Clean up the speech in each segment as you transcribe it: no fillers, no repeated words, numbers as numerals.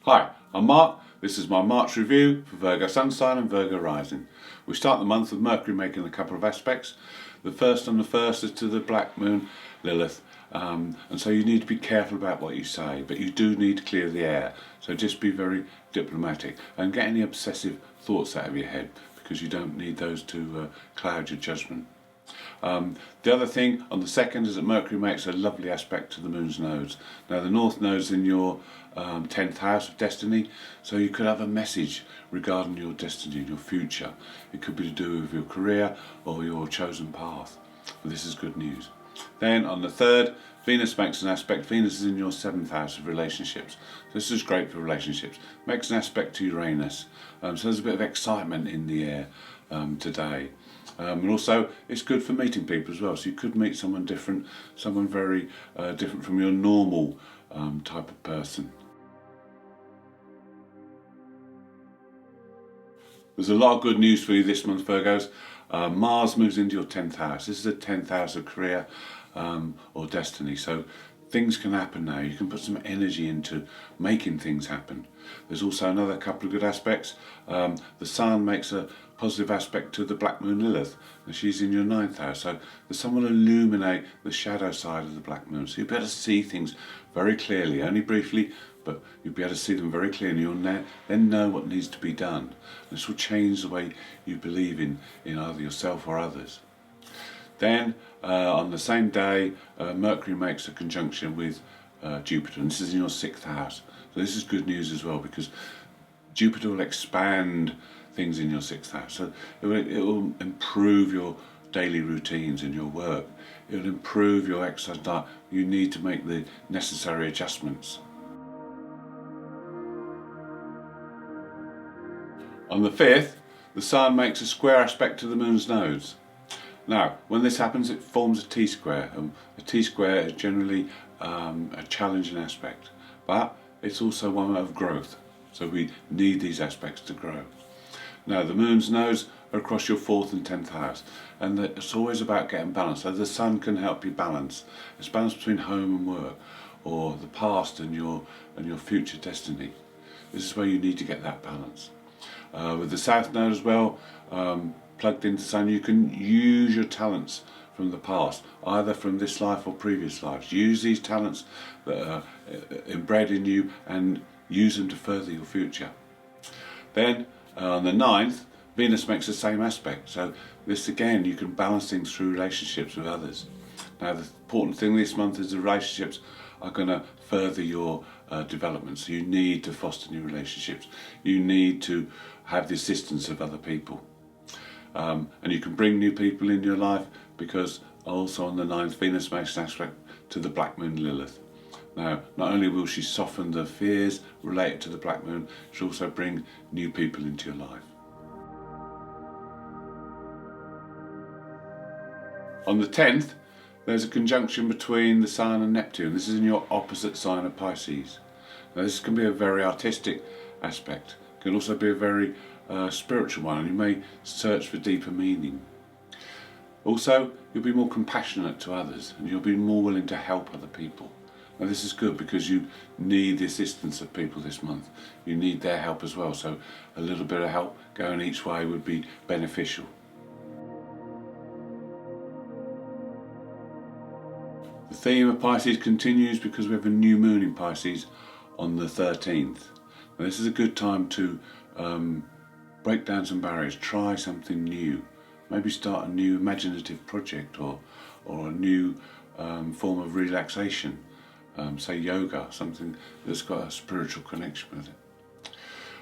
Hi, I'm Mark. This is my March review for Virgo Sun sign and Virgo rising. We start the month with Mercury making a couple of aspects. The first is to the Black Moon Lilith, and so you need to be careful about what you say, but you do need to clear the air. So just be very diplomatic and get any obsessive thoughts out of your head, because you don't need those to cloud your judgment. The other thing on the 2nd is that Mercury makes a lovely aspect to the Moon's nodes. Now the North Node's in your 10th house of destiny, so you could have a message regarding your destiny and your future. It could be to do with your career or your chosen path. But this is good news. Then on the 3rd, Venus makes an aspect. Venus is in your 7th house of relationships. This is great for relationships. Makes an aspect to Uranus. So there's a bit of excitement in the air today. And also it's good for meeting people as well. So you could meet someone different, someone very different from your normal type of person. There's a lot of good news for you this month, Virgos. Mars moves into your 10th house. This is the 10th house of career or destiny. So things can happen now. You can put some energy into making things happen. There's also another couple of good aspects. The Sun makes a positive aspect to the Black Moon Lilith, and she's in your 9th house. So the Sun will illuminate the shadow side of the Black Moon. So you'll be able to see things very clearly, only briefly, but you'll be able to see them very clearly, and you'll then know what needs to be done. This will change the way you believe in either yourself or others. Then on the same day, Mercury makes a conjunction with Jupiter, and this is in your 6th house. So this is good news as well, because Jupiter will expand things in your 6th house. So it will improve your daily routines and your work. It will improve your exercise diet. You need to make the necessary adjustments. On the 5th, the Sun makes a square aspect to the Moon's nodes. Now, when this happens, it forms a T-square. A T-square is generally a challenging aspect, but it's also one of growth. So we need these aspects to grow. Now, the Moon's nodes are across your 4th and 10th house, and it's always about getting balance. So the Sun can help you balance. It's balance between home and work, or the past and your future destiny. This is where you need to get that balance. With the South Node as well, plugged into Sun, you can use your talents from the past, either from this life or previous lives. Use these talents that are inbred in you and use them to further your future. Then on the 9th, Venus makes the same aspect. So this again, you can balance things through relationships with others. Now the important thing this month is the relationships are going to further your development. So you need to foster new relationships. You need to have the assistance of other people. And you can bring new people in your life, because also on the 9th, Venus makes an aspect to the Black Moon Lilith. Now, not only will she soften the fears related to the Black Moon, she'll also bring new people into your life. On the 10th, there's a conjunction between the Sun and Neptune. This is in your opposite sign of Pisces. Now, this can be a very artistic aspect. It can also be a very spiritual one, and you may search for deeper meaning. Also, you'll be more compassionate to others, and you'll be more willing to help other people. Now this is good, because you need the assistance of people this month. You need their help as well, so a little bit of help going each way would be beneficial. The theme of Pisces continues, because we have a new moon in Pisces on the 13th. Now this is a good time to break down some barriers, try something new, maybe start a new imaginative project or a new form of relaxation, say yoga, something that's got a spiritual connection with it.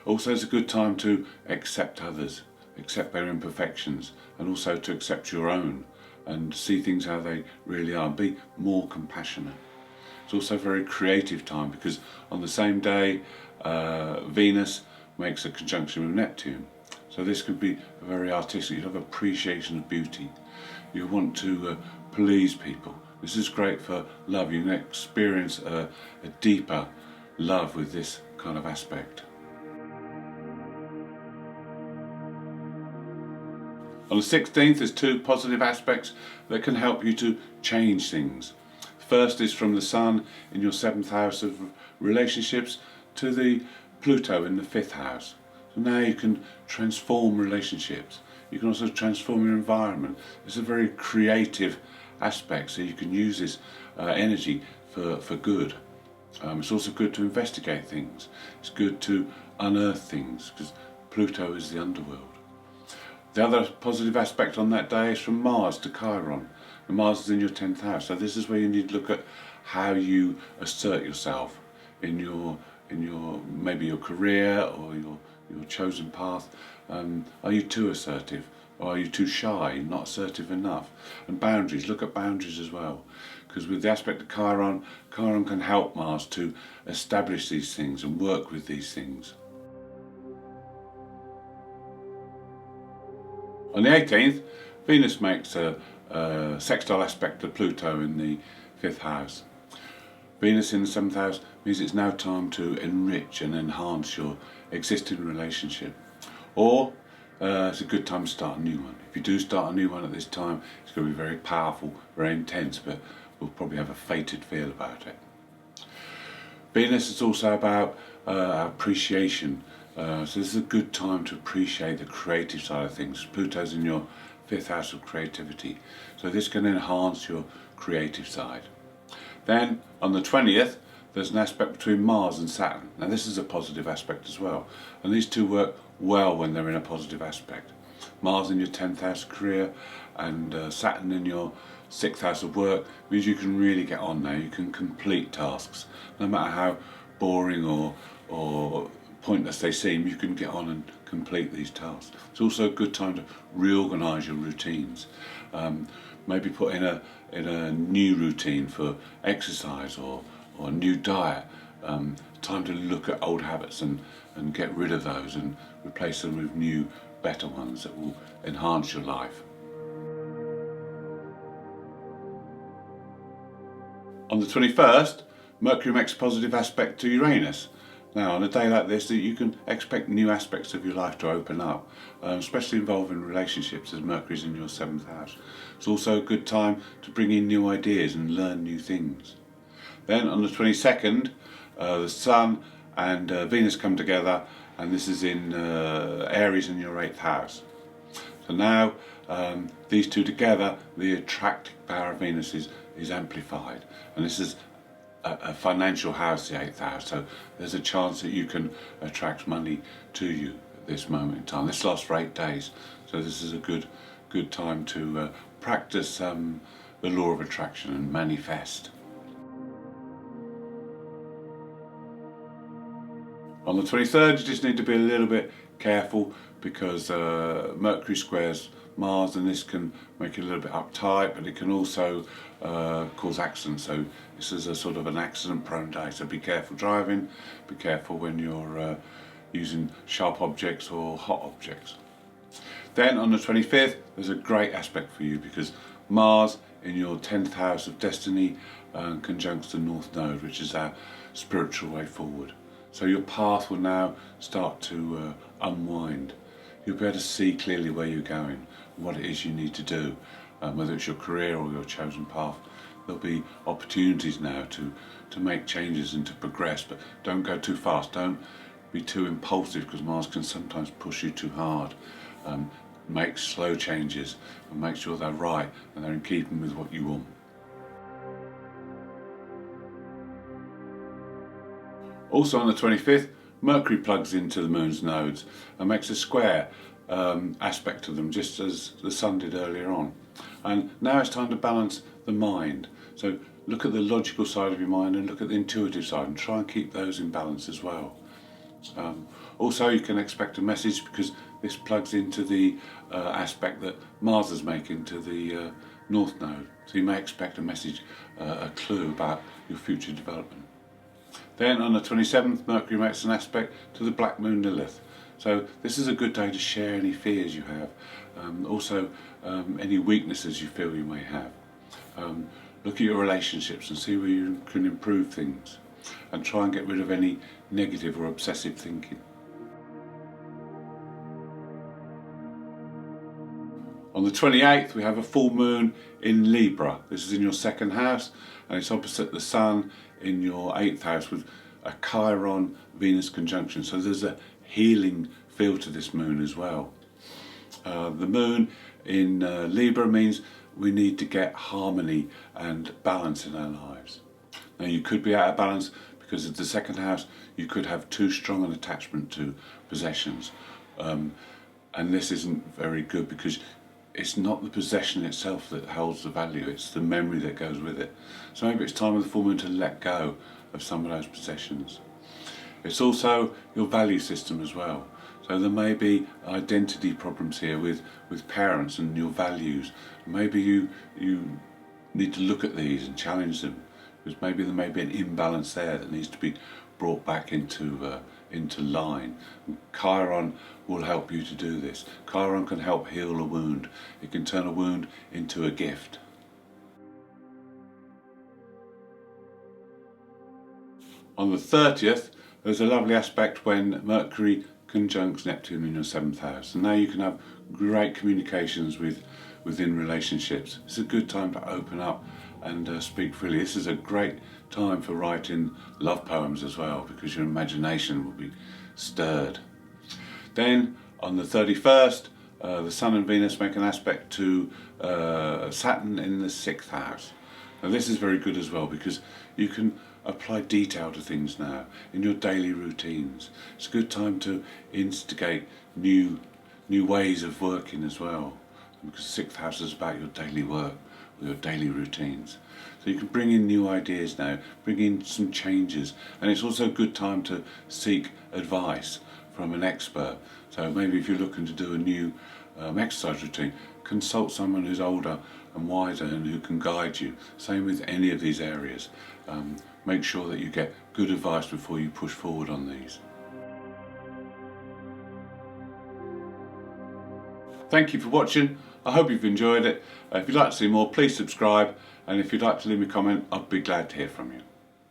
Also, it's a good time to accept others, accept their imperfections, and also to accept your own and see things how they really are, and be more compassionate. It's also a very creative time, because on the same day Venus makes a conjunction with Neptune. So this could be a very artistic. You have appreciation of beauty. You want to please people. This is great for love. You can experience a deeper love with this kind of aspect. On the 16th, there's two positive aspects that can help you to change things. First is from the Sun in your 7th house of relationships to the Pluto in the 5th house. So now you can transform relationships. You can also transform your environment. It's a very creative aspect, so you can use this energy for good. It's also good to investigate things. It's good to unearth things, because Pluto is the underworld. The other positive aspect on that day is from Mars to Chiron. And Mars is in your 10th house, so this is where you need to look at how you assert yourself in your maybe your career or your chosen path. Are you too assertive, or are you too shy, not assertive enough? And boundaries, look at boundaries as well, because with the aspect of Chiron can help Mars to establish these things and work with these things. On the 18th, Venus makes a sextile aspect to Pluto in the 5th house. Venus in the 7th house means it's now time to enrich and enhance your existing relationship. Or it's a good time to start a new one. If you do start a new one at this time, it's going to be very powerful, very intense, but we'll probably have a fated feel about it. Venus is also about appreciation. So this is a good time to appreciate the creative side of things. Pluto's in your 5th house of creativity, so this can enhance your creative side. Then on the 20th, there's an aspect between Mars and Saturn. Now this is a positive aspect as well, and these two work well when they're in a positive aspect. Mars in your 10th house of career and Saturn in your 6th house of work means you can really get on now. You can complete tasks, no matter how boring or pointless they seem. You can get on and complete these tasks. It's also a good time to reorganise your routines. Maybe put in a new routine for exercise or a new diet. Time to look at old habits and get rid of those and replace them with new, better ones that will enhance your life. On the 21st, Mercury makes a positive aspect to Uranus. Now, on a day like this, you can expect new aspects of your life to open up, especially involving relationships, as Mercury's in your 7th house. It's also a good time to bring in new ideas and learn new things. Then on the 22nd, the Sun and Venus come together, and this is in Aries in your 8th house. So now these two together, the attractive power of Venus is amplified, and this is a financial house, the 8th house, so there's a chance that you can attract money to you at this moment in time. This lasts for 8 days, so this is a good time to practice the law of attraction and manifest. On the 23rd, you just need to be a little bit careful, because Mercury squares Mars, and this can make you a little bit uptight, but it can also cause accidents. So this is a sort of an accident-prone day. So be careful driving. Be careful when you're using sharp objects or hot objects. Then on the 25th, there's a great aspect for you, because Mars in your 10th house of destiny conjuncts the North Node, which is our spiritual way forward. So your path will now start to unwind. You'll be able to see clearly where you're going, what it is you need to do, whether it's your career or your chosen path. There'll be opportunities now to make changes and to progress, but don't go too fast. Don't be too impulsive, because Mars can sometimes push you too hard. Make slow changes and make sure they're right and they're in keeping with what you want. Also on the 25th, Mercury plugs into the Moon's nodes and makes a square aspect to them, just as the Sun did earlier on. And now it's time to balance the mind. So look at the logical side of your mind and look at the intuitive side, and try and keep those in balance as well. Also, you can expect a message, because this plugs into the aspect that Mars is making to the North Node. So you may expect a message, a clue about your future development. Then on the 27th, Mercury makes an aspect to the Black Moon Lilith. So this is a good day to share any fears you have, also any weaknesses you feel you may have. Look at your relationships and see where you can improve things, and try and get rid of any negative or obsessive thinking. On the 28th, we have a full moon in Libra. This is in your 2nd house, and it's opposite the Sun in your 8th house, with a Chiron Venus conjunction, so there's a healing feel to this moon as well. The moon in Libra means we need to get harmony and balance in our lives. Now you could be out of balance because of the second house. You could have too strong an attachment to possessions, and this isn't very good because it's not the possession itself that holds the value, it's the memory that goes with it. So maybe it's time with the full moon to let go of some of those possessions. It's also your value system as well. So there may be identity problems here with parents and your values. Maybe you need to look at these and challenge them, because maybe there may be an imbalance there that needs to be brought back into line. And Chiron will help you to do this. Chiron can help heal a wound. It can turn a wound into a gift. On the 30th, there's a lovely aspect when Mercury conjuncts Neptune in your 7th house, and now you can have great communications within relationships. It's a good time to open up and speak freely. This is a great time for writing love poems as well, because your imagination will be stirred. Then on the 31st, the Sun and Venus make an aspect to Saturn in the 6th house. Now this is very good as well, because you can apply detail to things now in your daily routines. It's a good time to instigate new ways of working as well, because the 6th house is about your daily work, your daily routines. So you can bring in new ideas now, bring in some changes, and it's also a good time to seek advice from an expert. So maybe if you're looking to do a new exercise routine, consult someone who's older and wiser and who can guide you. Same with any of these areas. Make sure that you get good advice before you push forward on these. Thank you for watching. I hope you've enjoyed it. If you'd like to see more, please subscribe, and if you'd like to leave me a comment, I'd be glad to hear from you.